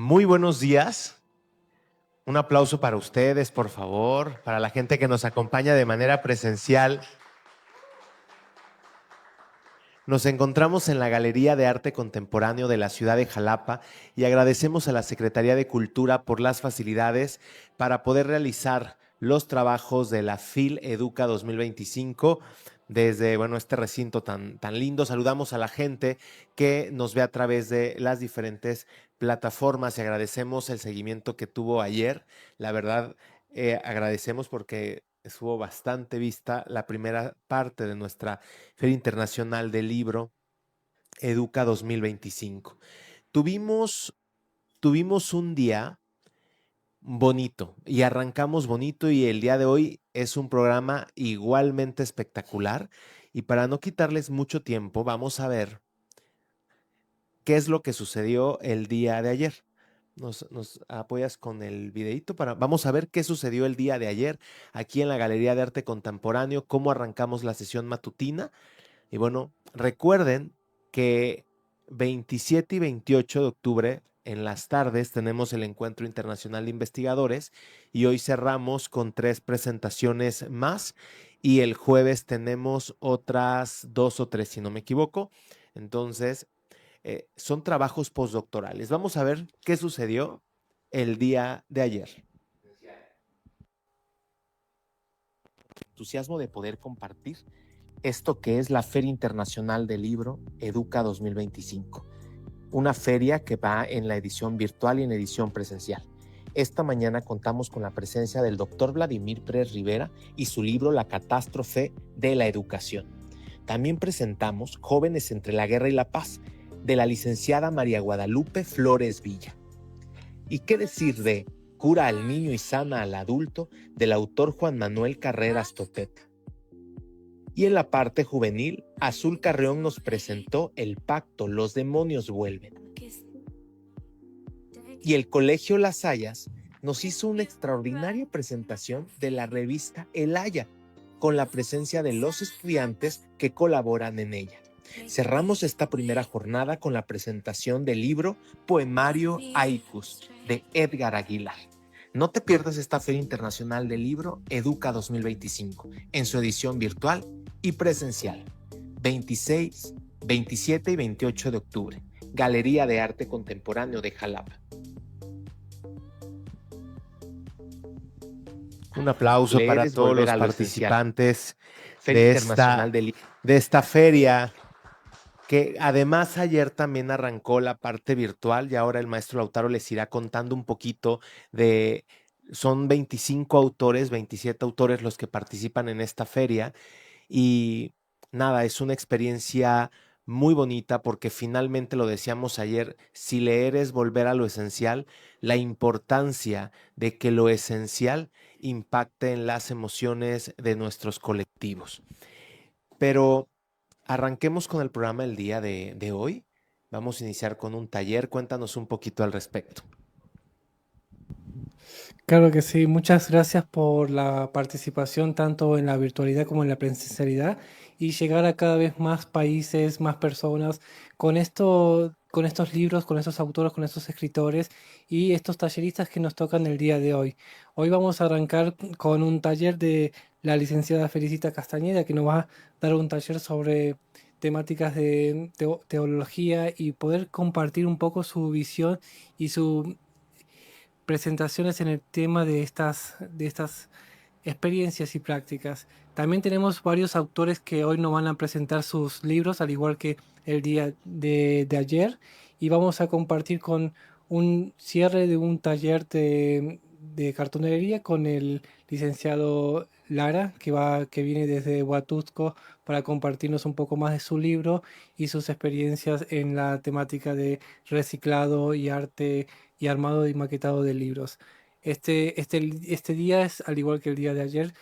Muy buenos días. Un aplauso para ustedes, por favor, para la gente que nos acompaña de manera presencial. Nos encontramos en la Galería de Arte Contemporáneo de la ciudad de Jalapa y agradecemos a la Secretaría de Cultura por las facilidades para poder realizar los trabajos de la FIL Educa 2025 desde este recinto tan lindo. Saludamos a la gente que nos ve a través de las diferentes plataformas y agradecemos el seguimiento que tuvo ayer. La verdad, agradecemos porque estuvo bastante vista la primera parte de nuestra Feria Internacional del Libro Educa 2025. Tuvimos un día bonito y arrancamos bonito y el día de hoy es un programa igualmente espectacular y para no quitarles mucho tiempo vamos a ver qué es lo que sucedió el día de ayer. Nos apoyas con el videito vamos a ver qué sucedió el día de ayer aquí en la Galería de Arte Contemporáneo, cómo arrancamos la sesión matutina. Y bueno, recuerden que 27 y 28 de octubre en las tardes tenemos el Encuentro Internacional de Investigadores y hoy cerramos con 3 presentaciones más y el jueves tenemos otras 2 o 3 si no me equivoco. Entonces, son trabajos postdoctorales. Vamos a ver qué sucedió el día de ayer. Entusiasmo de poder compartir esto que es la Feria Internacional del Libro Educa 2025, una feria que va en la edición virtual y en edición presencial. Esta mañana contamos con la presencia del doctor Vladimir Pérez Rivera y su libro La catástrofe de la educación. También presentamos Jóvenes entre la guerra y la paz, de la licenciada María Guadalupe Flores Villa. ¿Y qué decir de Cura al niño y sana al adulto, del autor Juan Manuel Carreras Topete? Y en la parte juvenil, Azul Carreón nos presentó El Pacto, los demonios vuelven. Y el Colegio Las Hayas nos hizo una extraordinaria presentación de la revista El Haya, con la presencia de los estudiantes que colaboran en ella. Cerramos esta primera jornada con la presentación del libro Poemario Haikus de Edgar Aguilar. No te pierdas esta Feria Internacional del Libro Educa 2025 en su edición virtual y presencial. 26, 27 y 28 de octubre. Galería de Arte Contemporáneo de Jalapa. Un aplauso para todos los participantes de esta feria, que además ayer también arrancó la parte virtual y ahora el maestro Lautaro les irá contando un poquito son 25 autores, 27 autores los que participan en esta feria y nada, es una experiencia muy bonita porque finalmente lo decíamos ayer, si leer es volver a lo esencial, la importancia de que lo esencial impacte en las emociones de nuestros colectivos. Pero arranquemos con el programa del día de hoy. Vamos a iniciar con un taller. Cuéntanos un poquito al respecto. Claro que sí, muchas gracias por la participación tanto en la virtualidad como en la presencialidad y llegar a cada vez más países, más personas con con estos libros, con estos autores, con estos escritores y estos talleristas que nos tocan el día de hoy. Hoy vamos a arrancar con un taller de la licenciada Felicita Castañeda que nos va a dar un taller sobre temáticas de teología y poder compartir un poco su visión y su presentaciones en el tema de estas experiencias y prácticas. También tenemos varios autores que hoy nos van a presentar sus libros, al igual que el día de ayer, y vamos a compartir con un cierre de un taller de cartonería con el licenciado Lara, que viene desde Huatusco para compartirnos un poco más de su libro y sus experiencias en la temática reciclado y arte y armado y maquetado de libros. Este día es, al igual que el día de ayer,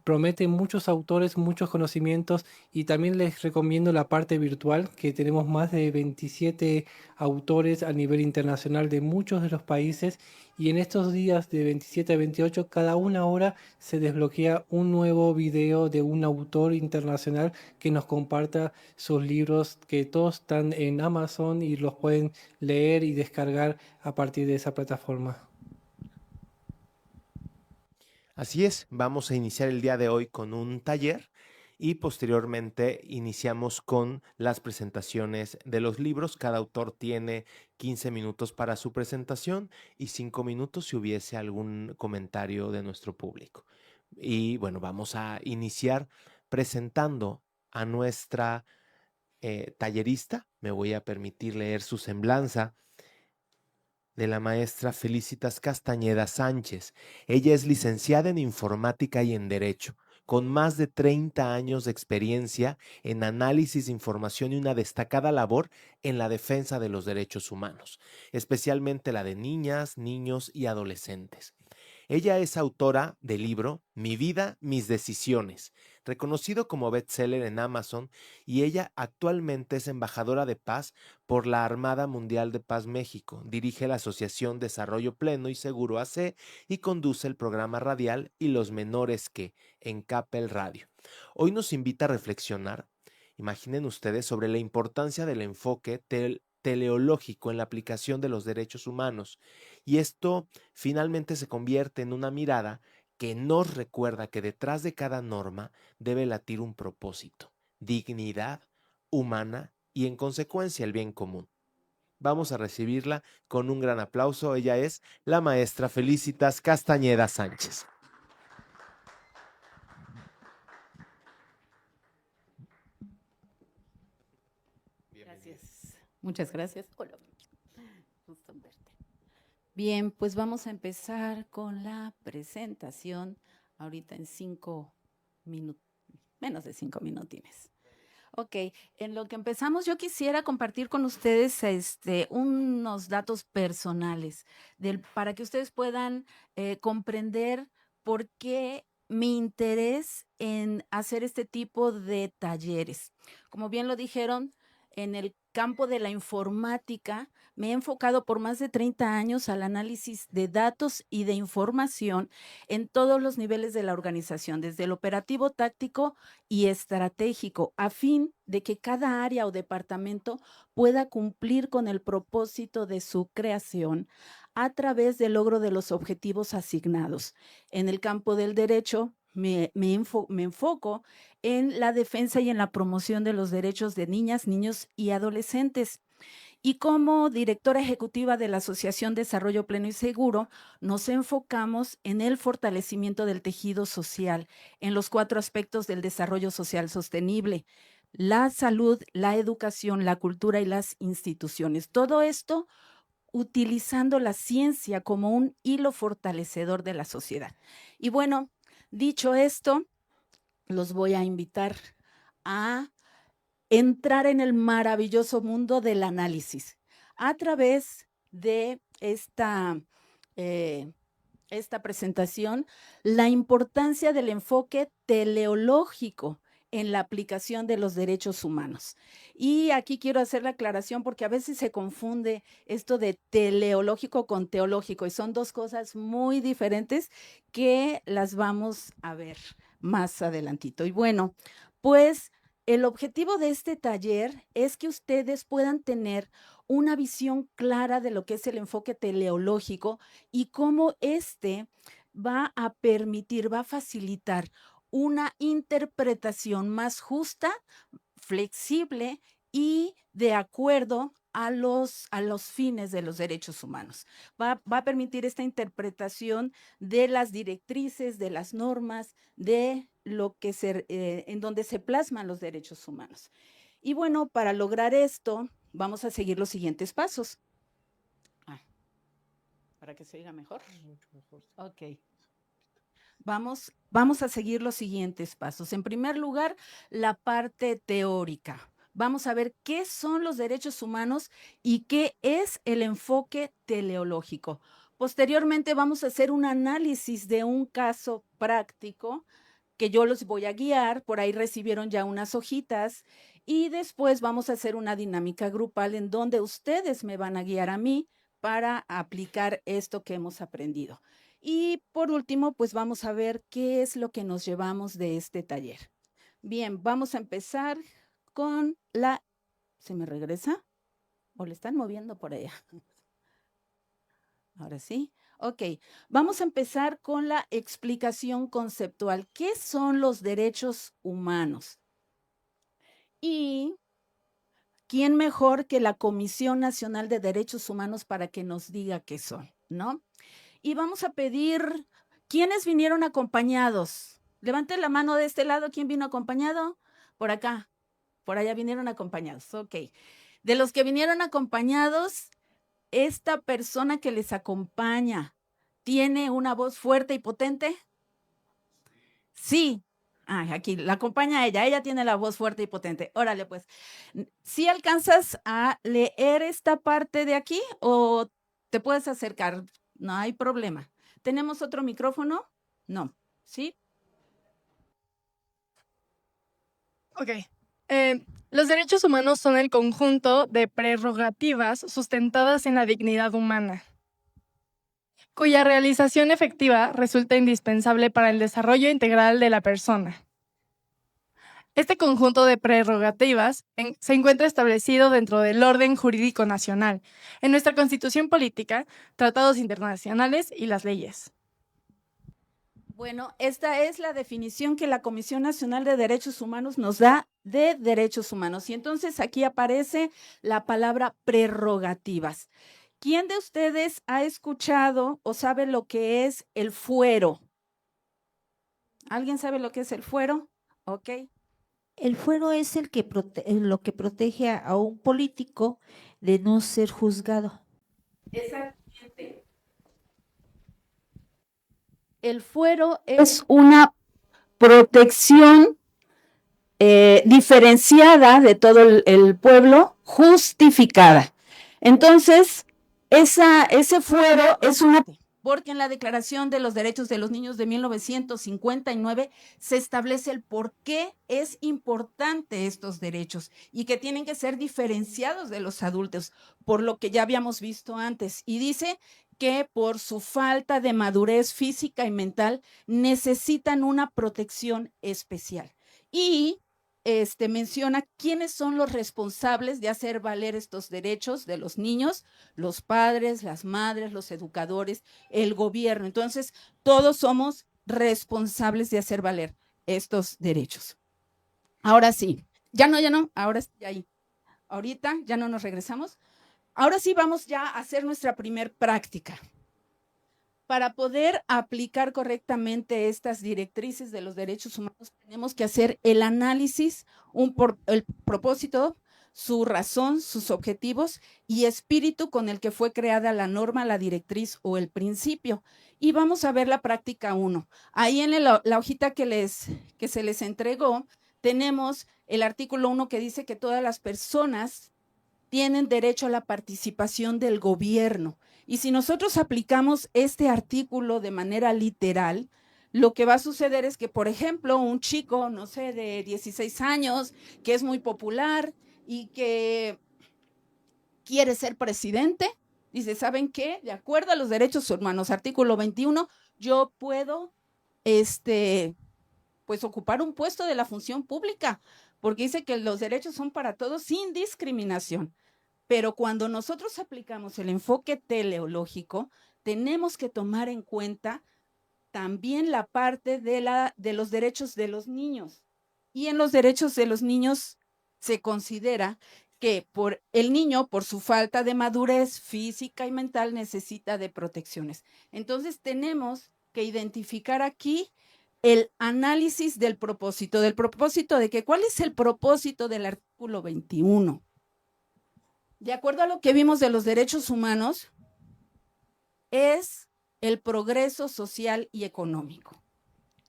promete muchos autores, muchos conocimientos, y también les recomiendo la parte virtual, que tenemos más de 27 autores a nivel internacional de muchos de los países, y en estos días de 27 a 28, cada una hora se desbloquea un nuevo video de un autor internacional que nos comparta sus libros, que todos están en Amazon y los pueden leer y descargar a partir de esa plataforma. Así es, vamos a iniciar el día de hoy con un taller y posteriormente iniciamos con las presentaciones de los libros. Cada autor tiene 15 minutos para su presentación y 5 minutos si hubiese algún comentario de nuestro público. Y bueno, vamos a iniciar presentando a nuestra tallerista. Me voy a permitir leer su semblanza de la maestra Felicitas Castañeda Sánchez. Ella es licenciada en Informática y en Derecho, con más de 30 años de experiencia en análisis de información y una destacada labor en la defensa de los derechos humanos, especialmente la de niñas, niños y adolescentes. Ella es autora del libro Mi vida, mis decisiones, reconocido como bestseller en Amazon, y ella actualmente es embajadora de paz por la Armada Mundial de Paz México, dirige la Asociación Desarrollo Pleno y Seguro AC y conduce el programa radial Y los Menores que en Capel Radio. Hoy nos invita a reflexionar, imaginen ustedes, sobre la importancia del enfoque teleológico en la aplicación de los derechos humanos, y esto finalmente se convierte en una mirada que nos recuerda que detrás de cada norma debe latir un propósito, dignidad humana y en consecuencia el bien común. Vamos a recibirla con un gran aplauso. Ella es la maestra Felicitas Castañeda Sánchez. Gracias. Muchas gracias. Hola. Gusto en verte. Bien, pues vamos a empezar con la presentación ahorita en 5 minutos, menos de 5 minutines. Ok, en lo que empezamos yo quisiera compartir con ustedes unos datos personales para que ustedes puedan comprender por qué mi interés en hacer este tipo de talleres. Como bien lo dijeron, en el campo de la informática me he enfocado por más de 30 años al análisis de datos y de información en todos los niveles de la organización, desde el operativo, táctico y estratégico, a fin de que cada área o departamento pueda cumplir con el propósito de su creación a través del logro de los objetivos asignados. En el campo del derecho, me enfoco en la defensa y en la promoción de los derechos de niñas, niños y adolescentes. Y como directora ejecutiva de la Asociación Desarrollo Pleno y Seguro, nos enfocamos en el fortalecimiento del tejido social, en los 4 aspectos del desarrollo social sostenible: la salud, la educación, la cultura y las instituciones. Todo esto utilizando la ciencia como un hilo fortalecedor de la sociedad. Y bueno, dicho esto, los voy a invitar a entrar en el maravilloso mundo del análisis a través de esta presentación, la importancia del enfoque teleológico en la aplicación de los derechos humanos. Y aquí quiero hacer la aclaración porque a veces se confunde esto de teleológico con teológico, y son 2 cosas muy diferentes que las vamos a ver más adelantito. Y bueno, pues el objetivo de este taller es que ustedes puedan tener una visión clara de lo que es el enfoque teleológico y cómo va a permitir, va a facilitar una interpretación más justa, flexible y de acuerdo a los fines de los derechos humanos. Va a permitir esta interpretación de las directrices, de las normas, de lo que en donde se plasman los derechos humanos. Y bueno, para lograr esto, vamos a seguir los siguientes pasos. Para que se oiga mejor. Mucho mejor. Ok. Vamos a seguir los siguientes pasos. En primer lugar, la parte teórica. Vamos a ver qué son los derechos humanos y qué es el enfoque teleológico. Posteriormente vamos a hacer un análisis de un caso práctico que yo los voy a guiar. Por ahí recibieron ya unas hojitas y después vamos a hacer una dinámica grupal en donde ustedes me van a guiar a mí para aplicar esto que hemos aprendido. Y por último, pues vamos a ver qué es lo que nos llevamos de este taller. Bien, vamos a empezar con la... ¿Se me regresa? ¿O le están moviendo por allá? Ahora sí. Ok, vamos a empezar con la explicación conceptual. ¿Qué son los derechos humanos? Y ¿quién mejor que la Comisión Nacional de Derechos Humanos para que nos diga qué son, ¿no? Y vamos a pedir, ¿quiénes vinieron acompañados? Levanten la mano de este lado, ¿quién vino acompañado? Por acá, por allá vinieron acompañados, ok. De los que vinieron acompañados, esta persona que les acompaña, ¿tiene una voz fuerte y potente? Sí. Aquí, la acompaña ella tiene la voz fuerte y potente. Órale, pues, ¿sí alcanzas a leer esta parte de aquí o te puedes acercar? No hay problema. ¿Tenemos otro micrófono? No, ¿sí? Ok. Los derechos humanos son el conjunto de prerrogativas sustentadas en la dignidad humana, cuya realización efectiva resulta indispensable para el desarrollo integral de la persona. Este conjunto de prerrogativas se encuentra establecido dentro del orden jurídico nacional, en nuestra Constitución política, tratados internacionales y las leyes. Bueno, esta es la definición que la Comisión Nacional de Derechos Humanos nos da de derechos humanos. Y entonces aquí aparece la palabra prerrogativas. ¿Quién de ustedes ha escuchado o sabe lo que es el fuero? ¿Alguien sabe lo que es el fuero? Ok. El fuero es lo que protege a un político de no ser juzgado. Exactamente. El fuero es una protección diferenciada de todo el pueblo, justificada. Entonces, ese fuero es una... Porque en la Declaración de los Derechos de los Niños de 1959 se establece el por qué es importante estos derechos y que tienen que ser diferenciados de los adultos, por lo que ya habíamos visto antes. Y dice que por su falta de madurez física y mental necesitan una protección especial. Y menciona quiénes son los responsables de hacer valer estos derechos de los niños, los padres, las madres, los educadores, el gobierno. Entonces, todos somos responsables de hacer valer estos derechos. Ahora sí, ya no, ahora sí, ahí. Ahorita ya no nos regresamos. Ahora sí vamos ya a hacer nuestra primer práctica. Para poder aplicar correctamente estas directrices de los derechos humanos, tenemos que hacer el análisis, el propósito, su razón, sus objetivos y espíritu con el que fue creada la norma, la directriz o el principio. Y vamos a ver la práctica 1. Ahí en la hojita que se les entregó, tenemos el artículo 1 que dice que todas las personas tienen derecho a la participación del gobierno. Y si nosotros aplicamos este artículo de manera literal, lo que va a suceder es que, por ejemplo, un chico, no sé, de 16 años, que es muy popular y que quiere ser presidente, dice, ¿saben qué? De acuerdo a los derechos humanos, artículo 21, yo puedo, pues ocupar un puesto de la función pública, porque dice que los derechos son para todos sin discriminación. Pero cuando nosotros aplicamos el enfoque teleológico, tenemos que tomar en cuenta también la parte de los derechos de los niños. Y en los derechos de los niños se considera que el niño, por su falta de madurez física y mental, necesita de protecciones. Entonces tenemos que identificar aquí el análisis del propósito de que ¿cuál es el propósito del artículo 21? De acuerdo a lo que vimos de los derechos humanos, es el progreso social y económico.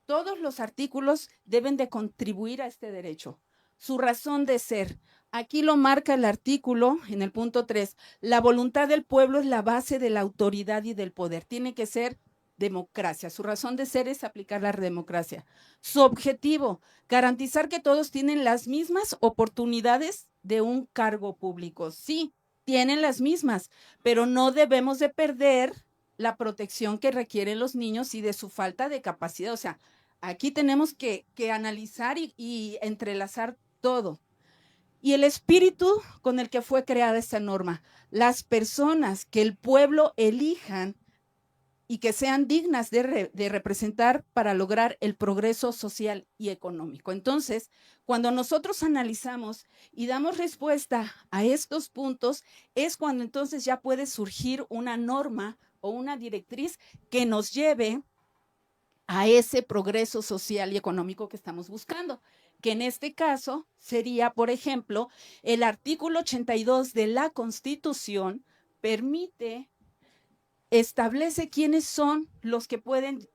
Todos los artículos deben de contribuir a este derecho. Su razón de ser. Aquí lo marca el artículo en el punto 3. La voluntad del pueblo es la base de la autoridad y del poder. Tiene que ser democracia. Su razón de ser es aplicar la democracia. Su objetivo, garantizar que todos tienen las mismas oportunidades de un cargo público. Sí, tienen las mismas, pero no debemos de perder la protección que requieren los niños y de su falta de capacidad. O sea, aquí tenemos que analizar y entrelazar todo. Y el espíritu con el que fue creada esta norma, las personas que el pueblo elijan y que sean dignas de representar para lograr el progreso social y económico. Entonces, cuando nosotros analizamos y damos respuesta a estos puntos, es cuando entonces ya puede surgir una norma o una directriz que nos lleve a ese progreso social y económico que estamos buscando, que en este caso sería, por ejemplo, el artículo 82 de la Constitución establece quiénes son los que pueden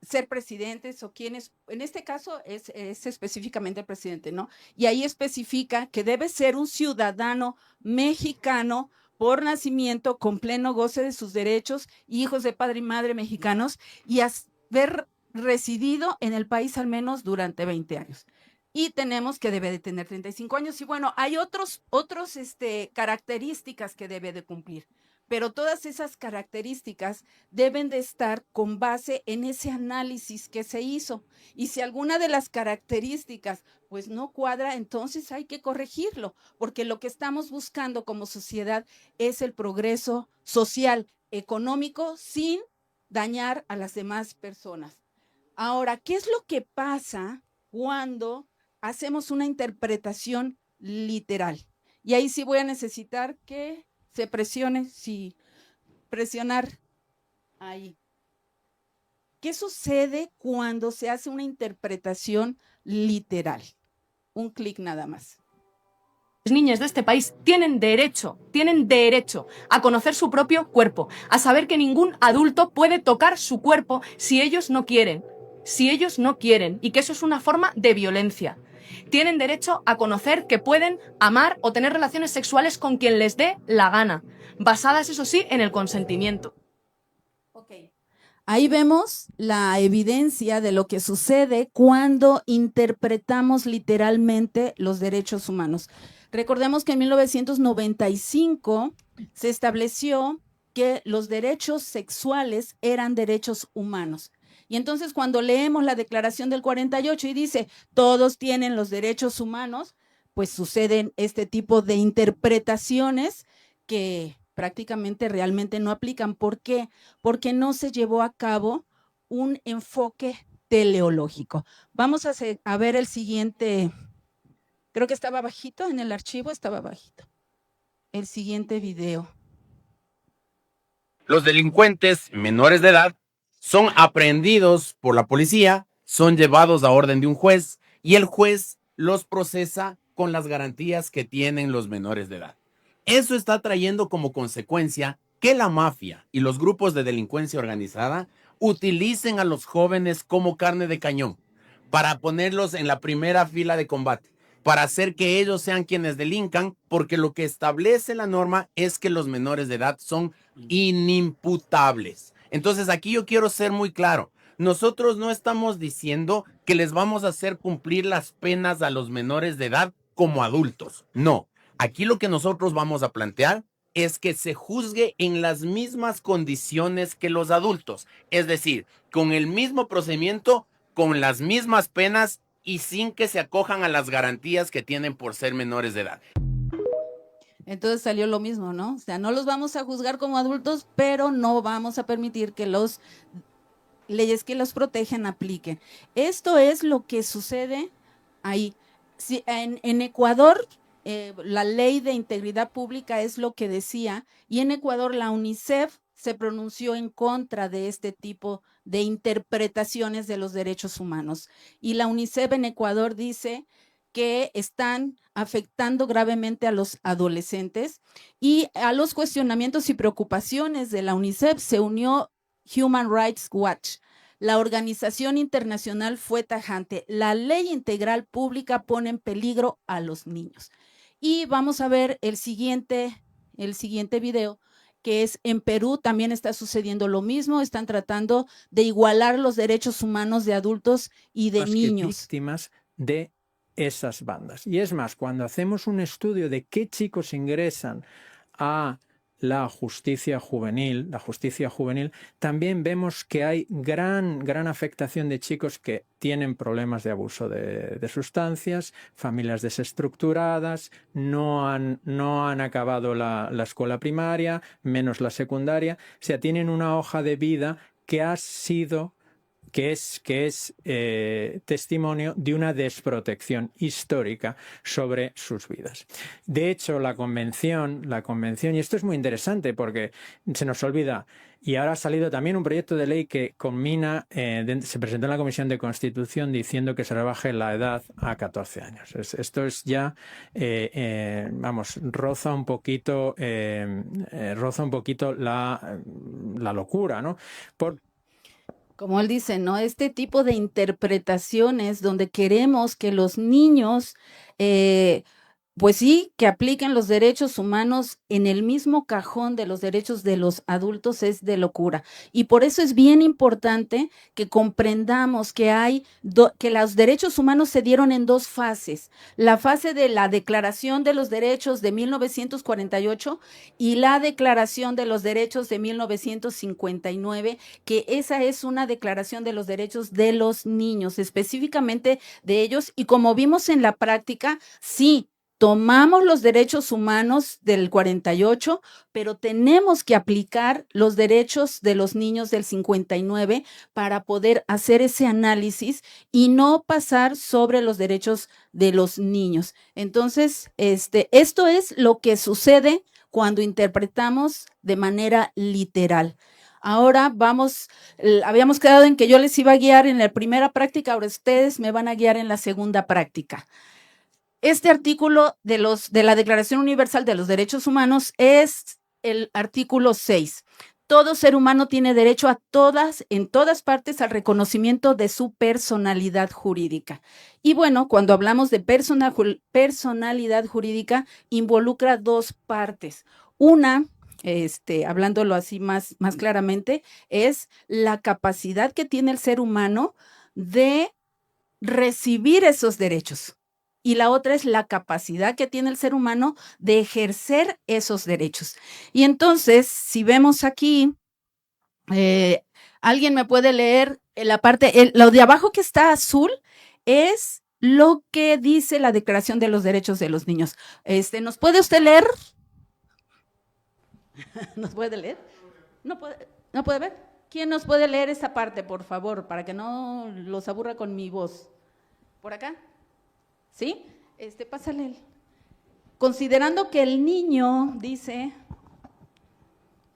ser presidentes o quiénes, en este caso es específicamente el presidente, ¿no? Y ahí especifica que debe ser un ciudadano mexicano por nacimiento, con pleno goce de sus derechos, hijos de padre y madre mexicanos, y haber residido en el país al menos durante 20 años. Y tenemos que debe de tener 35 años. Y bueno, hay otros características que debe de cumplir. Pero todas esas características deben de estar con base en ese análisis que se hizo. Y si alguna de las características pues no cuadra, entonces hay que corregirlo, porque lo que estamos buscando como sociedad es el progreso social, económico, sin dañar a las demás personas. Ahora, ¿qué es lo que pasa cuando hacemos una interpretación literal? Y ahí sí voy a necesitar que se presione, sí, presionar ahí. ¿Qué sucede cuando se hace una interpretación literal? Un clic nada más. Las niñas de este país tienen derecho a conocer su propio cuerpo, a saber que ningún adulto puede tocar su cuerpo si ellos no quieren, y que eso es una forma de violencia. Tienen derecho a conocer que pueden amar o tener relaciones sexuales con quien les dé la gana, basadas, eso sí, en el consentimiento. Okay. Ahí vemos la evidencia de lo que sucede cuando interpretamos literalmente los derechos humanos. Recordemos que en 1995 se estableció que los derechos sexuales eran derechos humanos. Y entonces cuando leemos la Declaración del 48 y dice, todos tienen los derechos humanos, pues suceden este tipo de interpretaciones que prácticamente realmente no aplican. ¿Por qué? Porque no se llevó a cabo un enfoque teleológico. Vamos a ver el siguiente, creo que estaba bajito en el archivo, estaba bajito. El siguiente video. Los delincuentes menores de edad son aprehendidos por la policía, son llevados a orden de un juez y el juez los procesa con las garantías que tienen los menores de edad. Eso está trayendo como consecuencia que la mafia y los grupos de delincuencia organizada utilicen a los jóvenes como carne de cañón para ponerlos en la primera fila de combate, para hacer que ellos sean quienes delincan, porque lo que establece la norma es que los menores de edad son inimputables. Entonces aquí yo quiero ser muy claro. Nosotros no estamos diciendo que les vamos a hacer cumplir las penas a los menores de edad como adultos. No, aquí lo que nosotros vamos a plantear es que se juzgue en las mismas condiciones que los adultos. Es decir, con el mismo procedimiento, con las mismas penas y sin que se acojan a las garantías que tienen por ser menores de edad. Entonces salió lo mismo, ¿no? O sea, no los vamos a juzgar como adultos, pero no vamos a permitir que las leyes que los protegen apliquen. Esto es lo que sucede ahí. Si en Ecuador, la ley de integridad pública es lo que decía, y en Ecuador la UNICEF se pronunció en contra de este tipo de interpretaciones de los derechos humanos. Y la UNICEF en Ecuador dice que están afectando gravemente a los adolescentes, y a los cuestionamientos y preocupaciones de la UNICEF se unió Human Rights Watch. La organización internacional fue tajante. La ley integral pública pone en peligro a los niños. Y vamos a ver el siguiente video, que es en Perú, también está sucediendo lo mismo, están tratando de igualar los derechos humanos de adultos y de más que niños. víctimas de esas bandas. Y es más, cuando hacemos un estudio de qué chicos ingresan a la justicia juvenil, también vemos que hay gran afectación de chicos que tienen problemas de abuso de sustancias, familias desestructuradas, no han acabado la escuela primaria, menos la secundaria, o sea, tienen una hoja de vida que es testimonio de una desprotección histórica sobre sus vidas. De hecho, la convención, y esto es muy interesante porque se nos olvida, y ahora ha salido también un proyecto de ley que se presentó en la Comisión de Constitución diciendo que se rebaje la edad a 14 años. Esto es ya, roza un poquito la locura, ¿no? Como él dice, ¿no? Este tipo de interpretaciones donde queremos que los niños, pues sí, que apliquen los derechos humanos en el mismo cajón de los derechos de los adultos es de locura. Y por eso es bien importante que comprendamos que que los derechos humanos se dieron en dos fases. La fase de la Declaración de los Derechos de 1948 y la Declaración de los Derechos de 1959, que esa es una declaración de los derechos de los niños, específicamente de ellos. Y como vimos en la práctica, sí, tomamos los derechos humanos del 48, pero tenemos que aplicar los derechos de los niños del 59 para poder hacer ese análisis y no pasar sobre los derechos de los niños. Entonces, esto es lo que sucede cuando interpretamos de manera literal. Ahora habíamos quedado en que yo les iba a guiar en la primera práctica, ahora ustedes me van a guiar en la segunda práctica. Este artículo de la Declaración Universal de los Derechos Humanos es el artículo 6. Todo ser humano tiene derecho en todas partes, al reconocimiento de su personalidad jurídica. Y bueno, cuando hablamos de personalidad jurídica, involucra dos partes. Una, hablándolo así más claramente, es la capacidad que tiene el ser humano de recibir esos derechos. Y la otra es la capacidad que tiene el ser humano de ejercer esos derechos. Y entonces, si vemos aquí, ¿alguien me puede leer la parte, lo de abajo que está azul es lo que dice la Declaración de los Derechos de los Niños? ¿Nos puede usted leer? ¿Nos puede leer? ¿No puede ver? ¿Quién nos puede leer esa parte, por favor, para que no los aburra con mi voz? ¿Por acá? ¿Sí? Pásale. Considerando que el niño dice...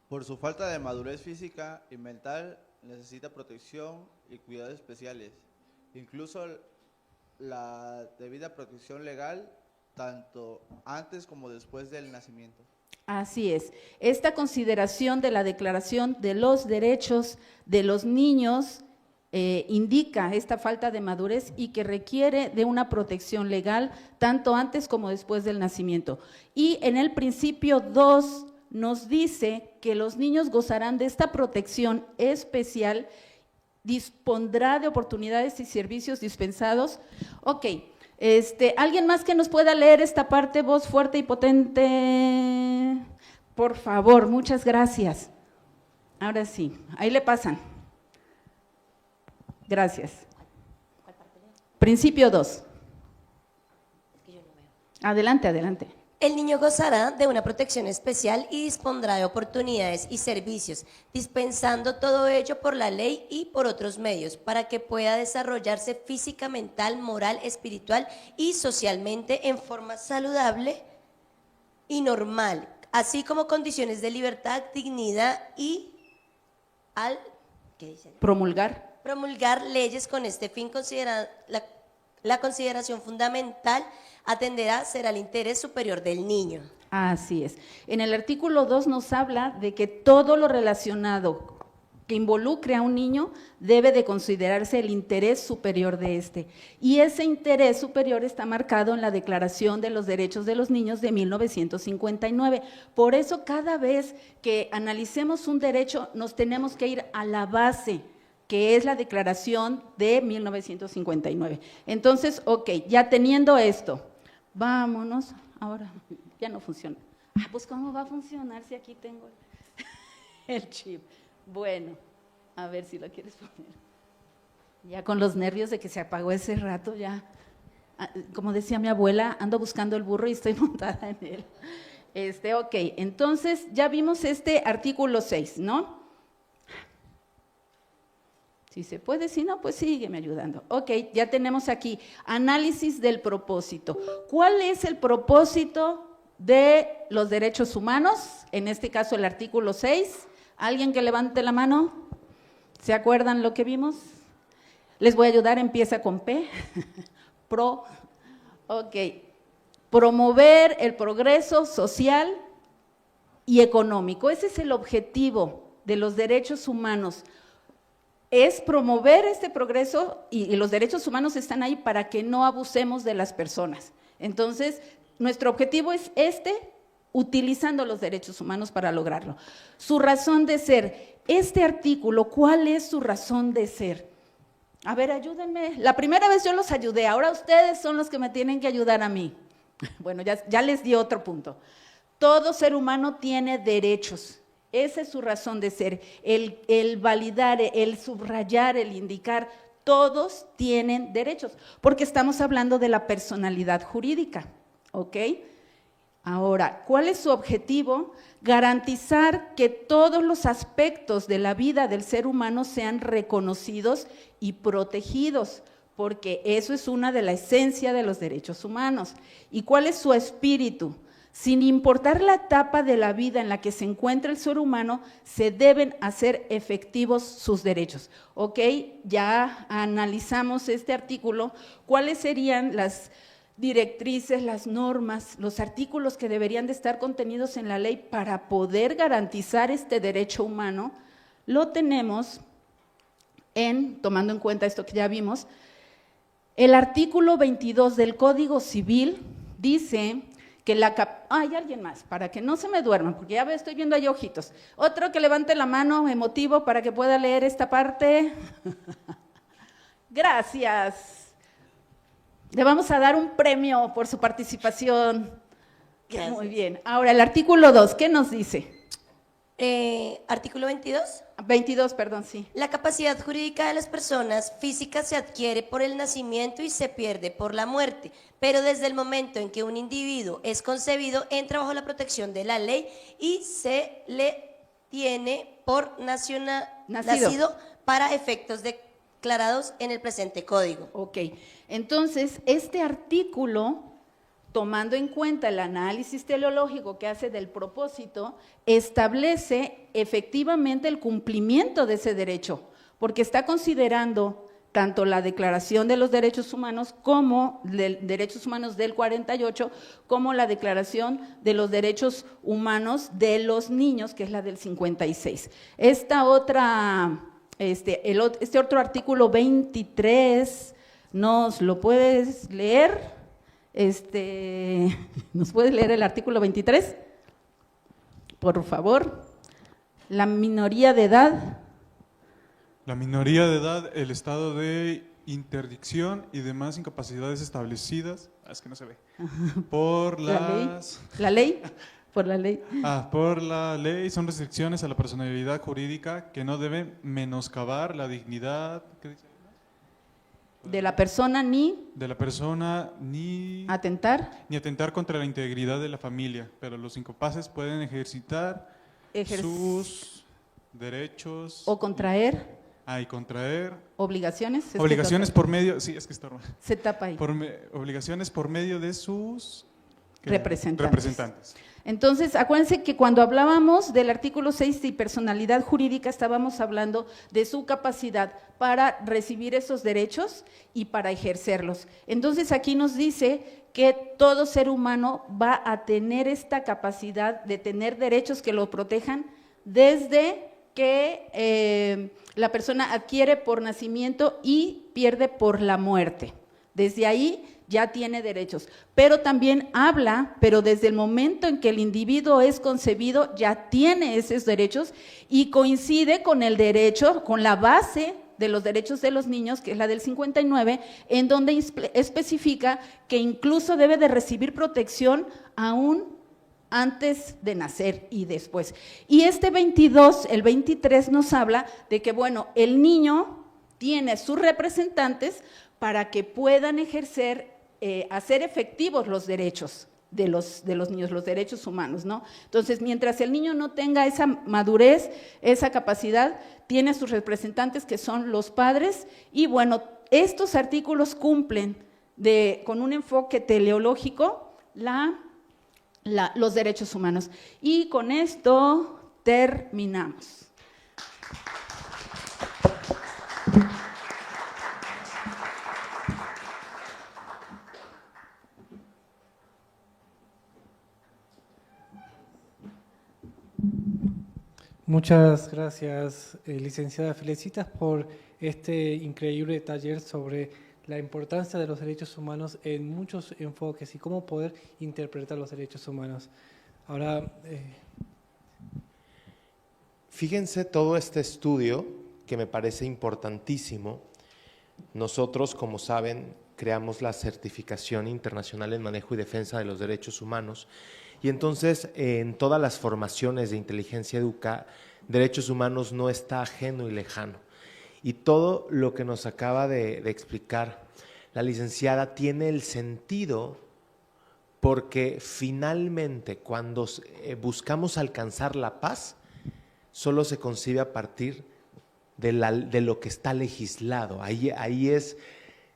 Por su falta de madurez física y mental, necesita protección y cuidados especiales, incluso la debida protección legal, tanto antes como después del nacimiento. Así es. Esta consideración de la Declaración de los Derechos de los Niños indica esta falta de madurez y que requiere de una protección legal tanto antes como después del nacimiento. Y en el principio 2 nos dice que los niños gozarán de esta protección especial, dispondrá de oportunidades y servicios dispensados. Ok, ¿alguien más que nos pueda leer esta parte, voz fuerte y potente? Por favor, muchas gracias. Ahora sí, ahí le pasan. Gracias. Principio 2. Adelante. El niño gozará de una protección especial y dispondrá de oportunidades y servicios, dispensando todo ello por la ley y por otros medios, para que pueda desarrollarse física, mental, moral, espiritual y socialmente en forma saludable y normal, así como condiciones de libertad, dignidad y ¿qué dice? Promulgar Leyes con este fin. La consideración fundamental atenderá será el interés superior del niño. Así es. En el artículo 2 nos habla de que todo lo relacionado que involucre a un niño, debe de considerarse el interés superior de este. Y ese interés superior está marcado en la Declaración de los Derechos de los Niños de 1959. Por eso cada vez que analicemos un derecho nos tenemos que ir a la base, que es la Declaración de 1959. Entonces, ok, ya teniendo esto, vámonos, ahora ya no funciona. Pues ¿cómo va a funcionar si aquí tengo el chip? Bueno, a ver si lo quieres poner. Ya con los nervios de que se apagó ese rato, ya, como decía mi abuela, ando buscando el burro y estoy montada en él. Ok, entonces ya vimos este artículo 6, ¿no? Si se puede, si no, pues sígueme ayudando. Ok, ya tenemos aquí análisis del propósito. ¿Cuál es el propósito de los derechos humanos? En este caso el artículo 6. ¿Alguien que levante la mano? ¿Se acuerdan lo que vimos? Les voy a ayudar, empieza con P. Ok. Promover el progreso social y económico. Ese es el objetivo de los derechos humanos. Es promover este progreso y los derechos humanos están ahí para que no abusemos de las personas. Entonces, nuestro objetivo es utilizando los derechos humanos para lograrlo. Su razón de ser, este artículo, ¿cuál es su razón de ser? A ver, ayúdenme. La primera vez yo los ayudé, ahora ustedes son los que me tienen que ayudar a mí. Bueno, ya les di otro punto. Todo ser humano tiene derechos. Esa es su razón de ser, el validar, el subrayar, el indicar, todos tienen derechos, porque estamos hablando de la personalidad jurídica, ¿ok? Ahora, ¿cuál es su objetivo? Garantizar que todos los aspectos de la vida del ser humano sean reconocidos y protegidos, porque eso es una de la esencia de los derechos humanos. ¿Y cuál es su espíritu? Sin importar la etapa de la vida en la que se encuentra el ser humano, se deben hacer efectivos sus derechos. ¿Ok? Ya analizamos este artículo. ¿Cuáles serían las directrices, las normas, los artículos que deberían de estar contenidos en la ley para poder garantizar este derecho humano? Lo tenemos tomando en cuenta esto que ya vimos, el artículo 22 del Código Civil dice que hay alguien más, para que no se me duerman, porque ya estoy viendo ahí ojitos. Otro que levante la mano emotivo para que pueda leer esta parte. Gracias. Le vamos a dar un premio por su participación. Gracias. Muy bien. Ahora, el artículo 2, ¿qué nos dice? Artículo 22. 22, perdón, sí. La capacidad jurídica de las personas físicas se adquiere por el nacimiento y se pierde por la muerte, pero desde el momento en que un individuo es concebido, entra bajo la protección de la ley y se le tiene por nacido para efectos declarados en el presente código. Ok, entonces este artículo, tomando en cuenta el análisis teleológico que hace del propósito, establece efectivamente el cumplimiento de ese derecho, porque está considerando tanto la Declaración de los Derechos Humanos como Derechos Humanos del 48, como la Declaración de los Derechos Humanos de los Niños, que es la del 56. Esta otra, este otro artículo 23, ¿nos lo puedes leer? ¿Nos puedes leer el artículo 23? Por favor. La minoría de edad. La minoría de edad, el estado de interdicción y demás incapacidades establecidas, es que no se ve, por las… ¿La ley? Por la ley. Por la ley son restricciones a la personalidad jurídica que no deben menoscabar la dignidad… ¿qué dice? De la persona ni… De la persona ni… Atentar. Ni atentar contra la integridad de la familia, pero los incapaces pueden ejercitar sus derechos… O contraer. Y contraer… Obligaciones. Obligaciones por medio… Sí, es que está… Se tapa ahí. Obligaciones por medio de sus… representantes. Entonces, acuérdense que cuando hablábamos del artículo 6 de personalidad jurídica, estábamos hablando de su capacidad para recibir esos derechos y para ejercerlos. Entonces, aquí nos dice que todo ser humano va a tener esta capacidad de tener derechos que lo protejan desde que la persona adquiere por nacimiento y pierde por la muerte. Desde ahí ya tiene derechos, pero también habla, pero desde el momento en que el individuo es concebido ya tiene esos derechos y coincide con el derecho, con la base de los derechos de los niños, que es la del 59, en donde especifica que incluso debe de recibir protección aún antes de nacer y después. Y este 22, el 23 nos habla de que, bueno, el niño tiene sus representantes para que puedan ejercer, hacer efectivos los derechos de los niños, los derechos humanos, ¿no? Entonces, mientras el niño no tenga esa madurez, esa capacidad, tiene sus representantes que son los padres y bueno, estos artículos cumplen con un enfoque teleológico los derechos humanos. Y con esto terminamos. Muchas gracias, licenciada. Felicitas por este increíble taller sobre la importancia de los derechos humanos en muchos enfoques y cómo poder interpretar los derechos humanos. Ahora, fíjense todo este estudio que me parece importantísimo. Nosotros, como saben, creamos la Certificación Internacional en Manejo y Defensa de los Derechos Humanos. Y entonces, en todas las formaciones de inteligencia educa, derechos humanos no está ajeno y lejano. Y todo lo que nos acaba de explicar la licenciada tiene el sentido porque finalmente cuando buscamos alcanzar la paz, solo se concibe a partir de lo que está legislado. Ahí es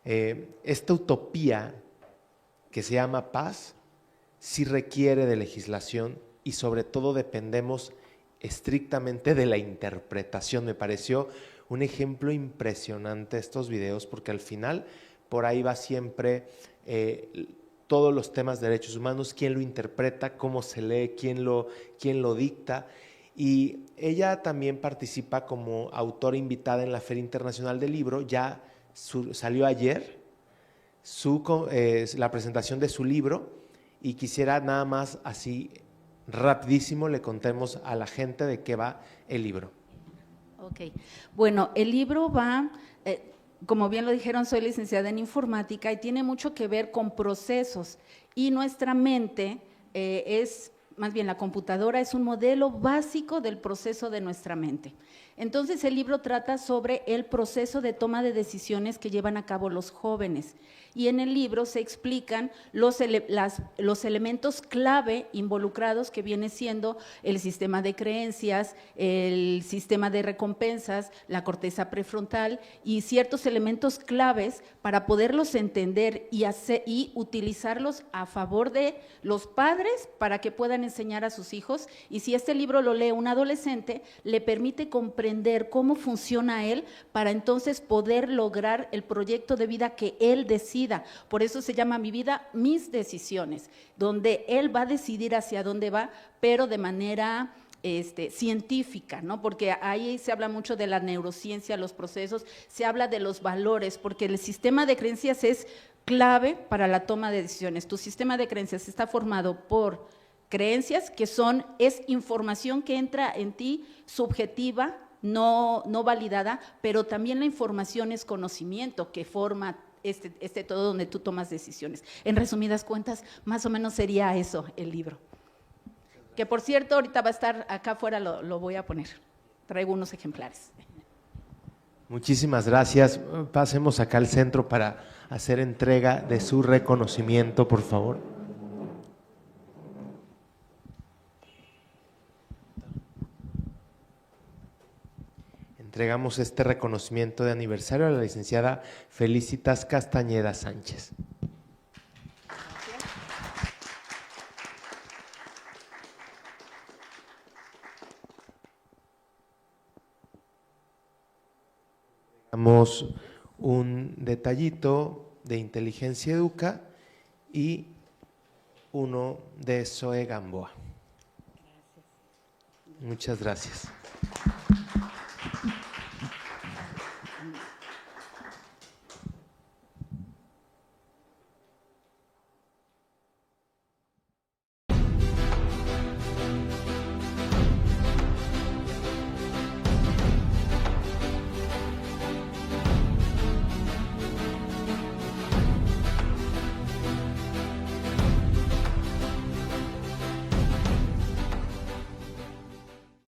esta utopía que se llama paz, sí requiere de legislación y sobre todo dependemos estrictamente de la interpretación. Me pareció un ejemplo impresionante estos videos porque al final por ahí va siempre todos los temas de derechos humanos, quién lo interpreta, cómo se lee, quién lo dicta. Y ella también participa como autora invitada en la Feria Internacional del Libro. Ya salió ayer la presentación de su libro. Y quisiera nada más así rapidísimo le contemos a la gente de qué va el libro. Ok, bueno, el libro va, como bien lo dijeron, soy licenciada en informática y tiene mucho que ver con procesos y nuestra mente más bien la computadora es un modelo básico del proceso de nuestra mente. Entonces el libro trata sobre el proceso de toma de decisiones que llevan a cabo los jóvenes y en el libro se explican los elementos clave involucrados que viene siendo el sistema de creencias, el sistema de recompensas, la corteza prefrontal y ciertos elementos claves para poderlos entender y utilizarlos a favor de los padres para que puedan enseñar a sus hijos y si este libro lo lee un adolescente, le permite comprender cómo funciona él para entonces poder lograr el proyecto de vida que él decida. Por eso se llama Mi vida, mis decisiones, donde él va a decidir hacia dónde va, pero de manera científica, ¿no? Porque ahí se habla mucho de la neurociencia, los procesos, se habla de los valores, porque el sistema de creencias es clave para la toma de decisiones. Tu sistema de creencias está formado por creencias que es información que entra en ti subjetiva, no validada, pero también la información es conocimiento que forma todo donde tú tomas decisiones. En resumidas cuentas, más o menos sería eso el libro. Que por cierto, ahorita va a estar acá afuera, lo voy a poner. Traigo unos ejemplares. Muchísimas gracias. Pasemos acá al centro para hacer entrega de su reconocimiento, por favor. Entregamos este reconocimiento de aniversario a la licenciada Felicitas Castañeda Sánchez. Damos un detallito de Inteligencia Educa y uno de Zoe Gamboa. Muchas gracias. Gracias.